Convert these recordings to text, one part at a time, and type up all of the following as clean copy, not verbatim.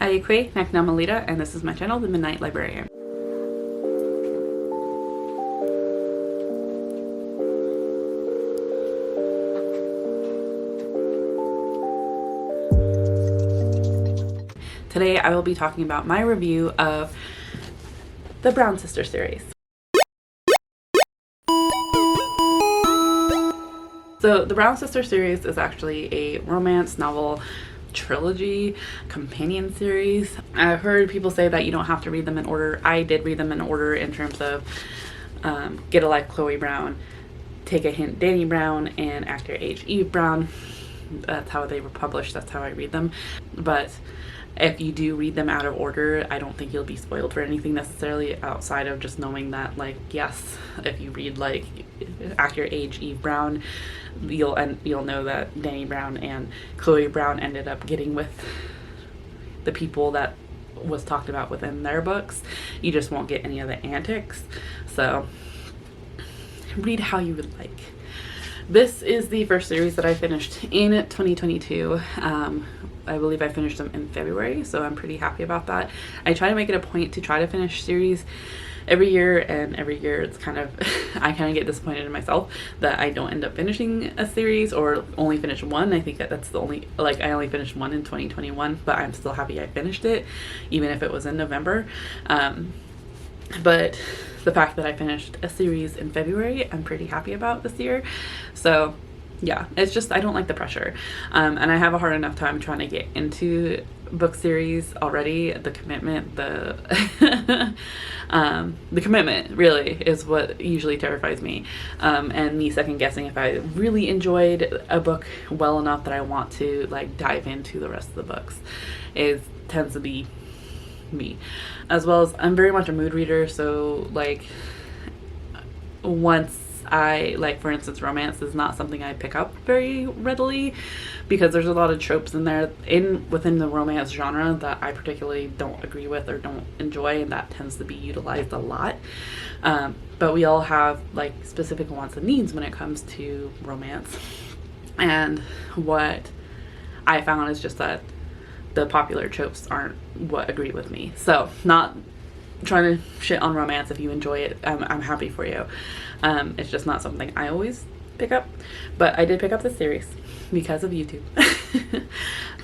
Ayekwe Naknamalita, and this is my channel, The Midnight Librarian. Today I will be talking about my review of the Brown Sister series. So the Brown Sister series is actually a romance novel trilogy companion series. I've heard people say that you don't have to read them in order. I did read them in order in terms of Get a Life Chloe Brown, Take a Hint Danny Brown, and Act Your Age Eve Brown. That's how they were published. That's how I read them. But if you do read them out of order, I don't think you'll be spoiled for anything necessarily outside of just knowing that, like, yes, if you read like Act Your Age Eve Brown, you'll know that Danny Brown and Chloe Brown ended up getting with the people that was talked about within their books. You just won't get any of the antics. So read how you would like. This is the first series that I finished in 2022. I believe I finished them in February, so I'm pretty happy about that. I try to make it a point to try to finish series every year, and every year it's kind of I kind of get disappointed in myself that I don't end up finishing a series or only finish one. I think that's the only, like, I only finished one in 2021, but I'm still happy I finished it, even if it was in November. But the fact that I finished a series in February, I'm pretty happy about this year. So yeah, it's just I don't like the pressure, and I have a hard enough time trying to get into book series already. The commitment, the commitment really is what usually terrifies me, and me second guessing if I really enjoyed a book well enough that I want to like dive into the rest of the books tends to be me. As well as I'm very much a mood reader, so like once I, like, for instance, romance is not something I pick up very readily because there's a lot of tropes in there within the romance genre that I particularly don't agree with or don't enjoy, and that tends to be utilized a lot. But we all have like specific wants and needs when it comes to romance, and what I found is just that the popular tropes aren't what agree with me. So not trying to shit on romance. If you enjoy it, I'm happy for you. It's just not something I always pick up, but I did pick up this series because of YouTube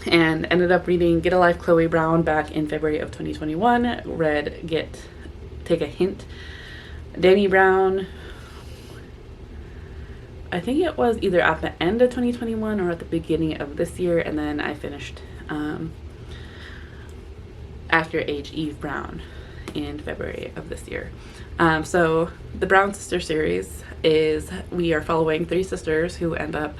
and ended up reading Get a Life Chloe Brown back in February of 2021. Read Take a Hint Danny Brown, I think it was either at the end of 2021 or at the beginning of this year, and then I finished Act Your Age Eve Brown in February of this year. So the Brown Sister series is, we are following three sisters who end up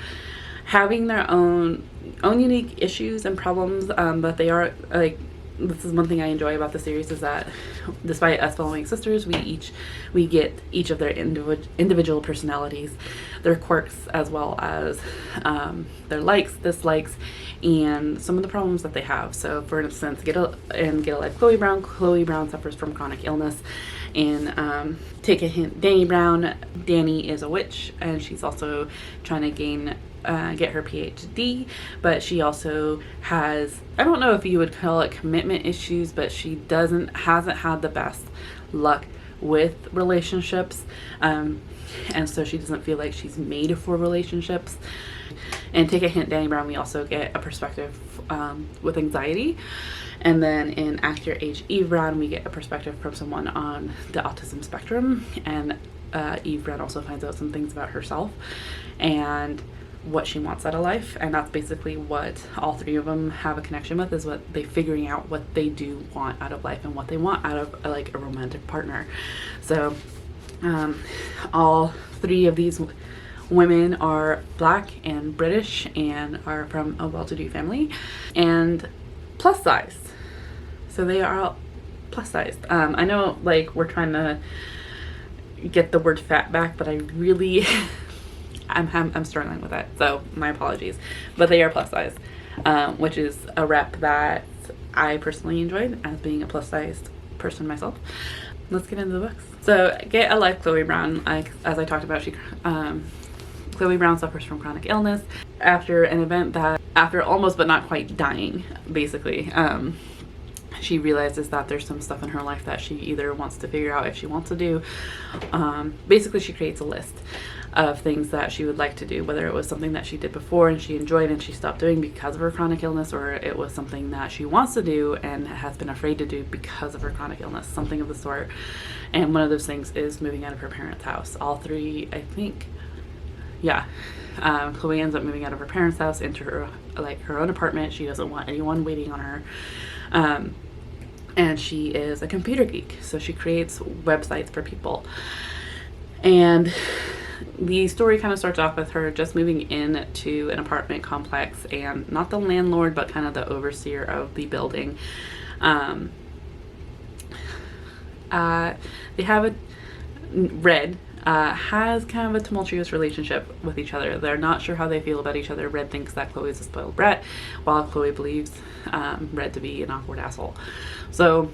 having their own unique issues and problems, but they are like, this is one thing I enjoy about the series is that despite us following sisters, we get each of their individual personalities, their quirks, as well as their likes, dislikes, and some of the problems that they have. So for instance, Get a Life Chloe Brown suffers from chronic illness, and Take a Hint Danny Brown, Danny is a witch, and she's also trying to get her PhD, but she also has, I don't know if you would call it commitment issues, but she hasn't had the best luck with relationships, and so she doesn't feel like she's made for relationships. And Take a Hint Danny Brown, we also get a perspective with anxiety. And then in Act Your Age Eve Brown, we get a perspective from someone on the autism spectrum, and Eve Brown also finds out some things about herself and what she wants out of life, and that's basically what all three of them have a connection with, is what they figuring out what they do want out of life and what they want out of like a romantic partner. So all three of these women are Black and British and are from a well-to-do family and plus size. So they are all plus size. I know, like, we're trying to get the word fat back, but I really I'm struggling with that, so my apologies. But they are plus size, which is a rep that I personally enjoyed as being a plus sized person myself. Let's get into the books. So Get a Life Chloe Brown, as I talked about, Chloe Brown suffers from chronic illness after an event that, after almost but not quite dying, basically, she realizes that there's some stuff in her life that she either wants to figure out if she wants to do. Basically, she creates a list of things that she would like to do, whether it was something that she did before and she enjoyed and she stopped doing because of her chronic illness, or it was something that she wants to do and has been afraid to do because of her chronic illness, something of the sort. And one of those things is moving out of her parents' house. All three, I think, yeah. Chloe ends up moving out of her parents' house into her own apartment. She doesn't want anyone waiting on her. And she is a computer geek, so she creates websites for people. And the story kind of starts off with her just moving into an apartment complex, and not the landlord, but kind of the overseer of the building. They have Red has kind of a tumultuous relationship with each other. They're not sure how they feel about each other. Red thinks that Chloe's a spoiled brat, while Chloe believes Red to be an awkward asshole. So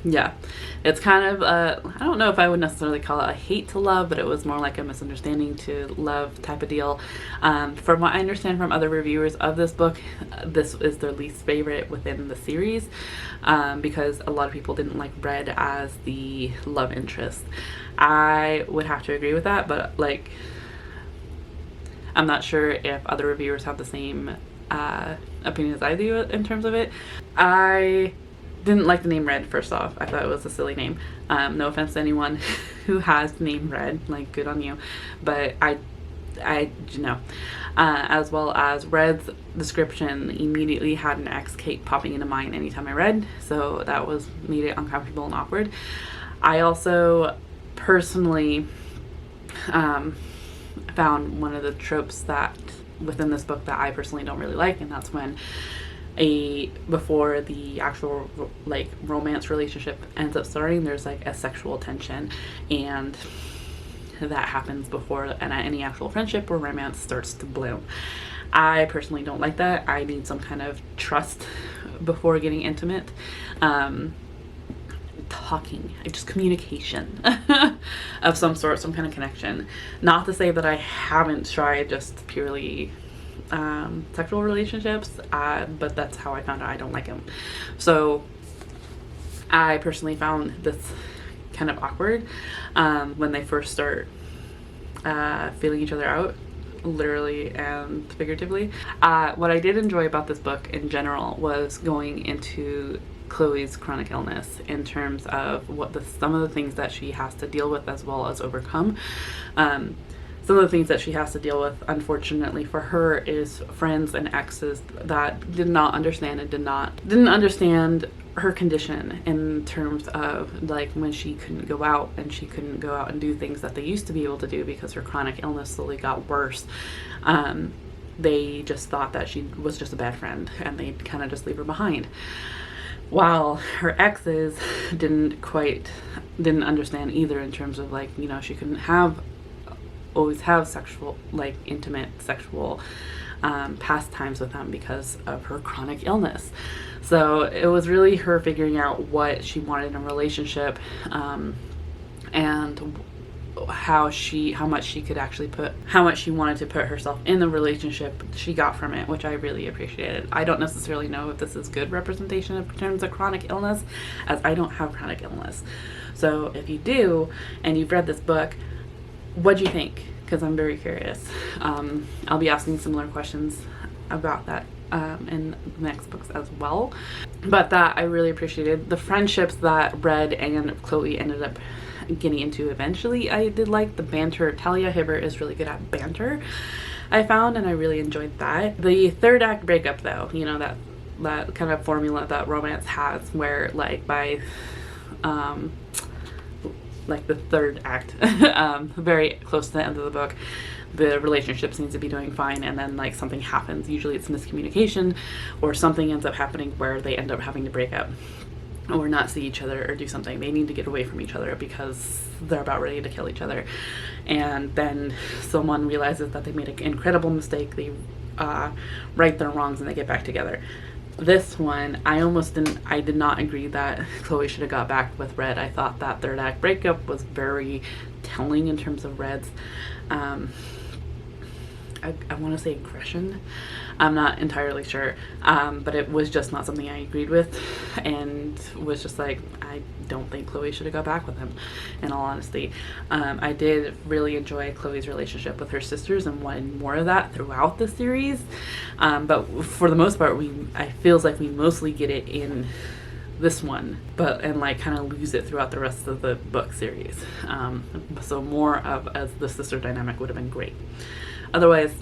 yeah, it's kind of I don't know if I would necessarily call it a hate to love, but it was more like a misunderstanding to love type of deal. From what I understand from other reviewers of this book, this is their least favorite within the series, because a lot of people didn't like Red as the love interest. I would have to agree with that, but like, I'm not sure if other reviewers have the same opinion as I do in terms of it. I didn't like the name Red, first off. I thought it was a silly name. No offense to anyone who has the name Red, like, good on you. But I you know, as well as Red's description immediately had an ex Kate popping into mind anytime I read, so that made it uncomfortable and awkward. I also personally found one of the tropes that within this book that I personally don't really like, and that's when before the actual like romance relationship ends up starting, there's like a sexual tension, and that happens before any actual friendship or romance starts to bloom. I personally don't like that. I need some kind of trust before getting intimate. Talking, just communication of some sort, some kind of connection. Not to say that I haven't tried just purely sexual relationships, but that's how I found out I don't like them. So I personally found this kind of awkward when they first start feeling each other out, literally and figuratively. What I did enjoy about this book in general was going into Chloe's chronic illness in terms of some of the things that she has to deal with as well as overcome. Some of the things that she has to deal with, unfortunately for her, is friends and exes that did not understand and didn't understand her condition in terms of like when she couldn't go out and do things that they used to be able to do because her chronic illness slowly got worse. They just thought that she was just a bad friend and they'd kind of just leave her behind. While her exes didn't understand either in terms of like, you know, she couldn't always have sexual, like intimate sexual pastimes with them because of her chronic illness. So it was really her figuring out what she wanted in a relationship, and how much she wanted to put herself in the relationship she got from it, which I really appreciated. I don't necessarily know if this is good representation in terms of chronic illness, as I don't have chronic illness. So if you do and you've read this book, what do you think? Because I'm very curious. I'll be asking similar questions about that in the next books as well. But that I really appreciated. The friendships that Red and Chloe ended up getting into eventually, I did like the banter. Talia Hibbert is really good at banter, I found, and I really enjoyed that. The third act breakup, though, you know, that kind of formula that romance has, where like by like the third act, very close to the end of the book, the relationship seems to be doing fine, and then like something happens. Usually it's miscommunication, or something ends up happening where they end up having to break up or not see each other or do something. They need to get away from each other because they're about ready to kill each other, and then someone realizes that they made an incredible mistake. They right their wrongs and they get back together. This one, I did not agree that Chloe should have got back with Red. I thought that third act breakup was very telling in terms of Red's I want to say aggression. I'm not entirely sure, but it was just not something I agreed with, and was just like, I don't think Chloe should have got back with him, in all honesty. I did really enjoy Chloe's relationship with her sisters and wanted more of that throughout the series, but for the most part, I feels like we mostly get it in this one, and like kind of lose it throughout the rest of the book series. So more of as the sister dynamic would have been great. Otherwise,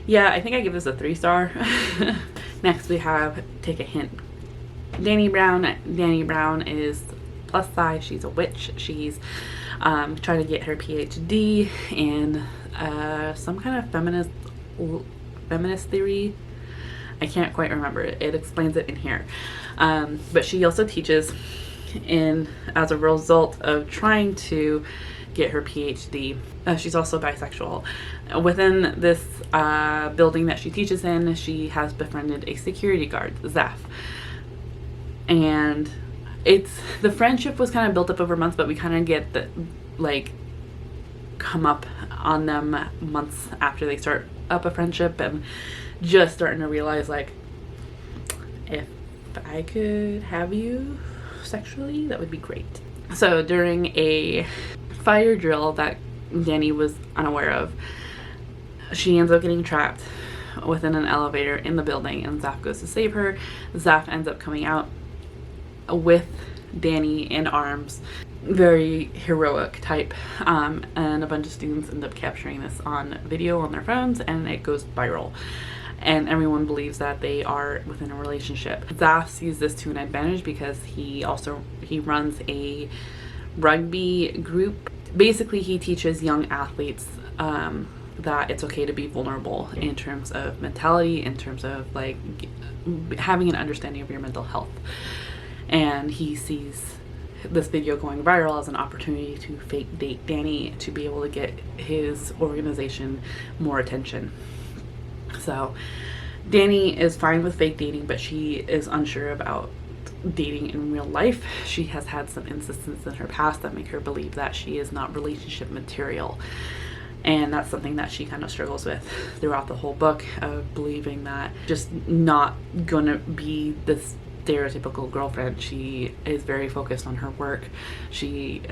yeah, I think I give this a 3-star. Next we have Take a Hint, Dani Brown. Dani Brown is plus size. She's a witch. She's trying to get her PhD in some kind of feminist theory. I can't quite remember. It explains it in here. But she also teaches as a result of trying to get her PhD. She's also bisexual. Within this building that she teaches in, she has befriended a security guard, Zaf. And the friendship was kind of built up over months, but we kind of get the, like, come up on them months after they start up a friendship, and just starting to realize, like, if I could have you sexually, that would be great. So during a fire drill that Dani was unaware of, she ends up getting trapped within an elevator in the building, and Zaf goes to save her. Zaf ends up coming out with Dani in arms, very heroic type, and a bunch of students end up capturing this on video on their phones, and it goes viral, and everyone believes that they are within a relationship. Zaf sees this to an advantage because he runs a rugby group. Basically, he teaches young athletes that it's okay to be vulnerable in terms of mentality, in terms of like having an understanding of your mental health. And he sees this video going viral as an opportunity to fake date Dani to be able to get his organization more attention. So Dani is fine with fake dating, but she is unsure about dating in real life. She has had some instances in her past that make her believe that she is not relationship material, and that's something that she kind of struggles with throughout the whole book, of believing that just not gonna be this stereotypical girlfriend. She is very focused on her work. She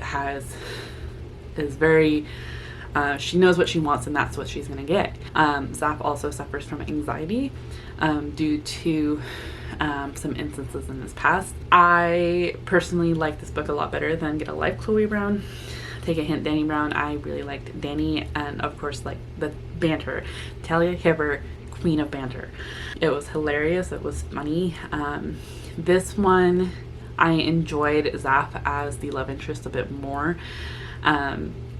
knows what she wants, and that's what she's gonna get. Zaf also suffers from anxiety due to some instances in his past. I personally like this book a lot better than Get a Life, Chloe Brown. Take a Hint, Dani Brown. I really liked Dani, and of course, like the banter. Talia Hibbert, queen of banter. It was hilarious. It was funny. This one, I enjoyed Zaf as the love interest a bit more.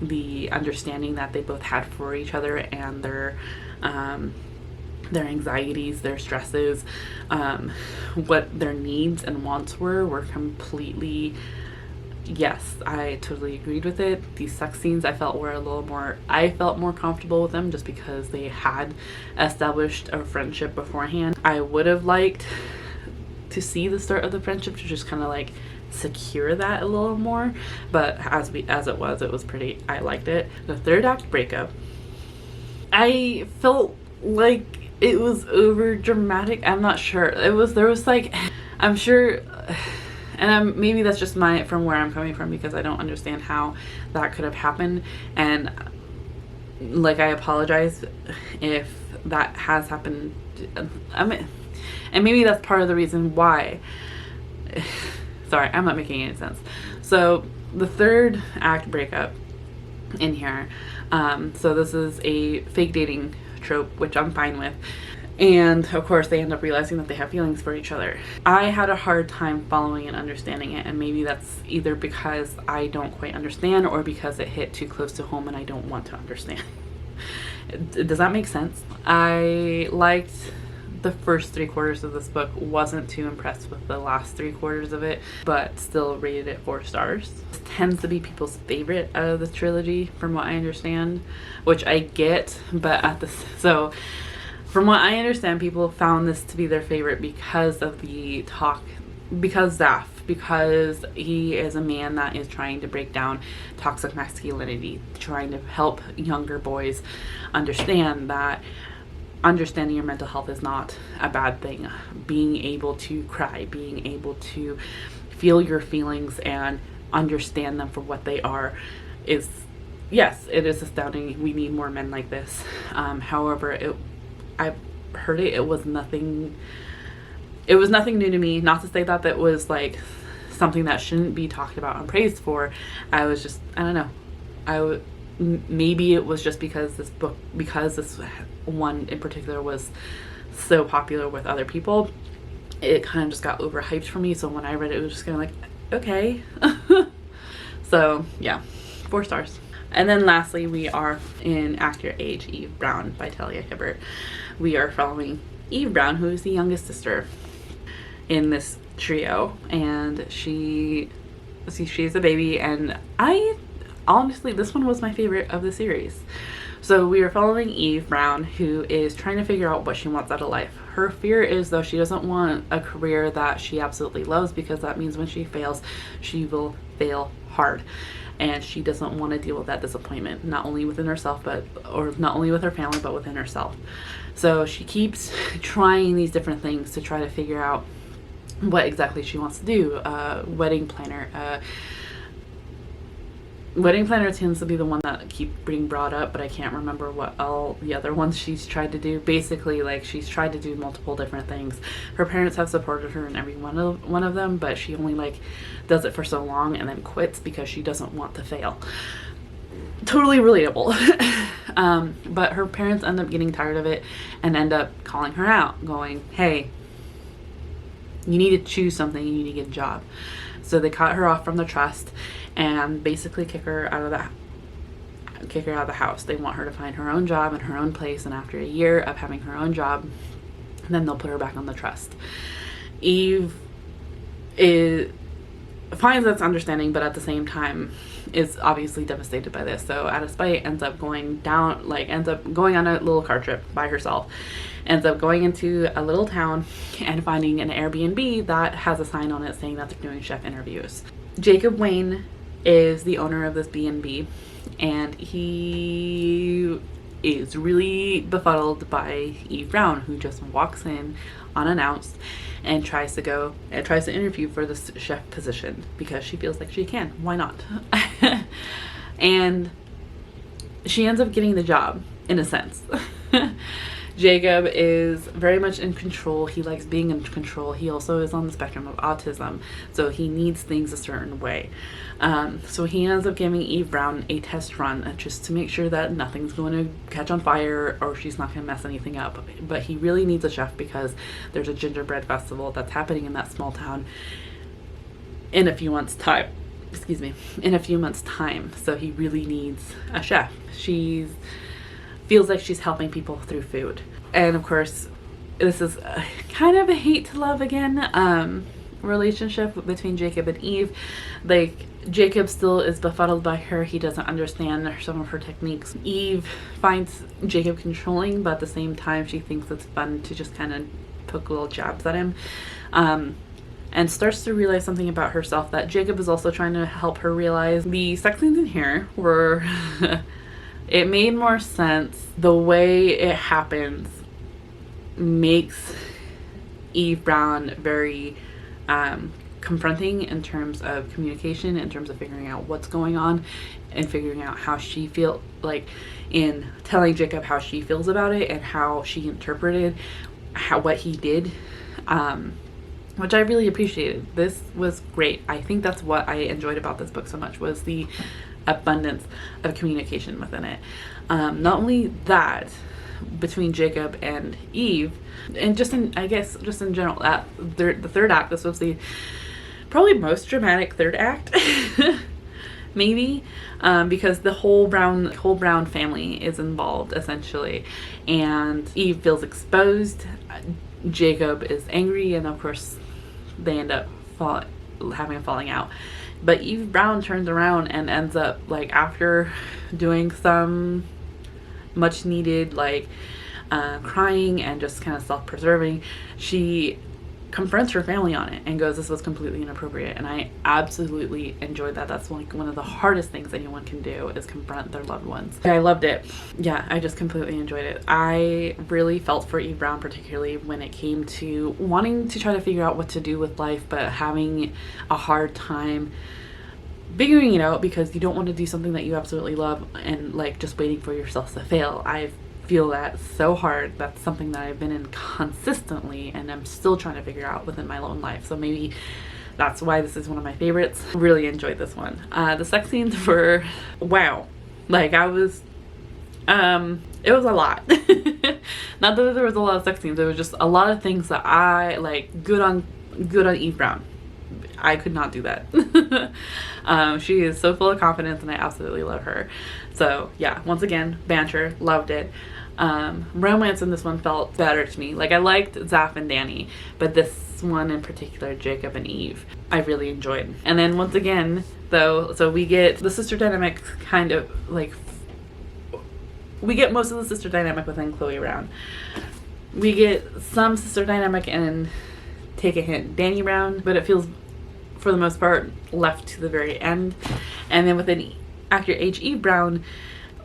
The understanding that they both had for each other, and their anxieties, their stresses, what their needs and wants were completely, yes, I totally agreed with it. These sex scenes I felt more comfortable with them just because they had established a friendship beforehand. I would have liked to see the start of the friendship to just kind of like secure that a little more, but as it was pretty, I liked it. The third act breakup, I felt like it was over dramatic. I'm not sure. There was like, I'm sure, and maybe that's just from where I'm coming from, because I don't understand how that could have happened, and like, I apologize if that has happened. And maybe that's part of the reason why. Sorry, I'm not making any sense. So the third act breakup in here, so this is a fake dating trope, which I'm fine with, and of course they end up realizing that they have feelings for each other. I had a hard time following and understanding it, and maybe that's either because I don't quite understand, or because it hit too close to home and I don't want to understand. Does that make sense? I liked the first 3/4 of this book, wasn't too impressed with the last 3/4 of it, but still rated it 4 stars. This tends to be people's favorite out of the trilogy, from what I understand, which I get, but so from what I understand, people found this to be their favorite because of the talk because he is a man that is trying to break down toxic masculinity, trying to help younger boys understand that understanding your mental health is not a bad thing. Being able to cry, being able to feel your feelings and understand them for what they are is, yes, it is astounding. We need more men like this. However, I've heard it was nothing new to me. Not to say that that was like something that shouldn't be talked about and praised for. I was just, I don't know. Maybe it was just because this one in particular was so popular with other people, it kind of just got overhyped for me. So when I read it, it was just kind of like, okay. So yeah, 4 stars. And then lastly, we are in Act Your Age, Eve Brown by Talia Hibbert. We are following Eve Brown, who is the youngest sister in this trio, and she's a baby, and honestly, this one was my favorite of the series. So we are following Eve Brown, who is trying to figure out what she wants out of life. Her fear is, though, she doesn't want a career that she absolutely loves, because that means when she fails, she will fail hard. And she doesn't want to deal with that disappointment, not only within herself, or not only with her family, but within herself. So she keeps trying these different things to try to figure out what exactly she wants to do. Wedding planner. Wedding planner tends to be the one that keep being brought up, but I can't remember what all the other ones she's tried to do. Basically, like, she's tried to do multiple different things. Her parents have supported her in every one of them, but she only like does it for so long and then quits because she doesn't want to fail. Totally relatable. But her parents end up getting tired of it and end up calling her out, going, hey, you need to choose something, you need to get a job. So they cut her off from the trust and basically kick her out of the house. They want her to find her own job in her own place, and after a year of having her own job, then they'll put her back on the trust. Eve finds that's understanding, but at the same time is obviously devastated by this. So out of spite, ends up going on a little car trip by herself, ends up going into a little town and finding an Airbnb that has a sign on it saying that they're doing chef interviews. Jacob Wayne is the owner of this B&B, and he is really befuddled by Eve Brown, who just walks in unannounced and tries to interview for this chef position because she feels like she can. Why not? And she ends up getting the job, in a sense. Jacob is very much in control. He likes being in control. He also is on the spectrum of autism, so he needs things a certain way. So he ends up giving Eve Brown a test run just to make sure that nothing's going to catch on fire or she's not going to mess anything up. But he really needs a chef because there's a gingerbread festival that's happening in that small town in a few months' time. So he really needs a chef. She feels like she's helping people through food. And of course, this is kind of a hate to love again relationship between Jacob and Eve. Like, Jacob still is befuddled by her. He doesn't understand some of her techniques. Eve finds Jacob controlling, but at the same time she thinks it's fun to just kind of poke little jabs at him. And starts to realize something about herself that Jacob is also trying to help her realize. The sex scenes in here were it made more sense. The way it happens makes Eve Brown very confronting in terms of communication, in terms of figuring out what's going on and figuring out how she feels, like in telling Jacob how she feels about it and how she interpreted what he did, which I really appreciated. This was great. I think that's what I enjoyed about this book so much, was the abundance of communication within it. Not only that, between Jacob and Eve, and just in general, the third act, this was the probably most dramatic third act, maybe, because the whole Brown family is involved essentially, and Eve feels exposed. Jacob is angry, and of course they end up having a falling out. But Eve Brown turns around and ends up, like, after doing some much needed crying and just kind of self-preserving, she confronts her family on it and goes, this was completely inappropriate. And I absolutely enjoyed that. That's like one of the hardest things anyone can do, is confront their loved ones. I loved it. Yeah, I just completely enjoyed it. I really felt for Eve Brown, particularly when it came to wanting to try to figure out what to do with life, but having a hard time figuring it out because you don't want to do something that you absolutely love and like just waiting for yourself to fail. I feel that so hard. That's something that I've been in consistently and I'm still trying to figure out within my own life. So maybe that's why this is one of my favorites. Really enjoyed this one. The sex scenes were wow. Like I was it was a lot. Not that there was a lot of sex scenes, it was just a lot of things that I like. Good on Eve Brown. I could not do that. She is so full of confidence and I absolutely love her. So yeah, once again, banter, loved it. Romance in this one felt better to me. Like I liked Zaph and Danny, but this one in particular, Jacob and Eve, I really enjoyed. And then once again though, so we get the sister dynamic kind of like, we get most of the sister dynamic within Chloe Brown. We get some sister dynamic in Take a Hint, Danny Brown, but it feels for the most part left to the very end. And then within Actor H. Eve Brown,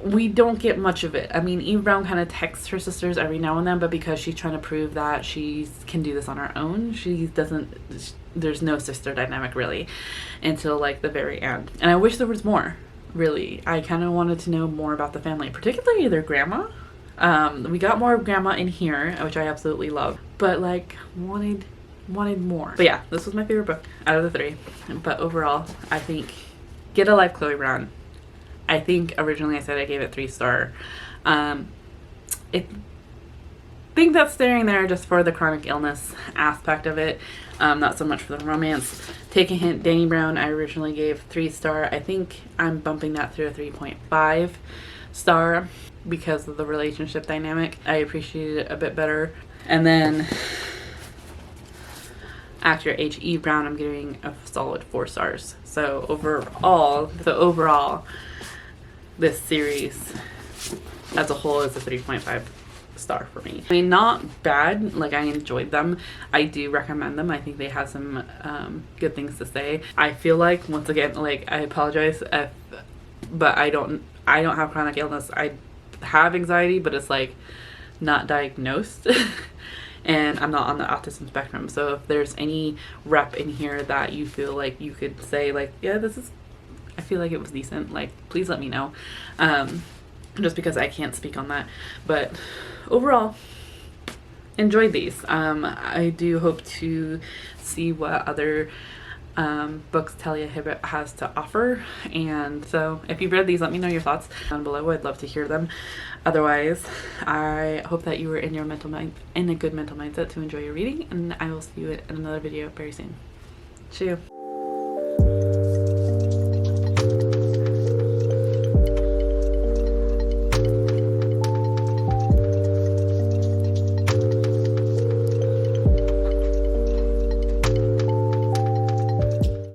we don't get much of it. I mean, Eve Brown kind of texts her sisters every now and then, but because she's trying to prove that she can do this on her own, she doesn't, there's no sister dynamic really until like the very end. And I wish there was more, really. I kind of wanted to know more about the family, particularly their grandma. We got more of grandma in here, which I absolutely love, but like wanted more. But yeah, this was my favorite book out of the three. But overall, I think get a life, Chloe Brown. I think originally I said I gave it 3-star. I think that's staying there just for the chronic illness aspect of it, not so much for the romance. Take a Hint, Danny Brown, I originally gave 3-star. I think I'm bumping that through a 3.5-star because of the relationship dynamic. I appreciated it a bit better. And then Actor H. Eve Brown, I'm giving a solid 4 stars. So overall, this series as a whole is a 3.5 star for me. I mean, not bad. Like, I enjoyed them. I do recommend them. I think they have some good things to say. I feel like, once again, like, I apologize but I don't have chronic illness. I have anxiety, but it's like not diagnosed. And I'm not on the autism spectrum. So if there's any rep in here that you feel like you could say like, yeah, I feel like it was decent, like, please let me know. Just because I can't speak on that. But overall, enjoyed these. I do hope to see what other books Talia Hibbett has to offer. And so if you've read these, let me know your thoughts down below. I'd love to hear them. Otherwise, I hope that you were in a good mental mindset to enjoy your reading, and I will see you in another video very soon. Cheers.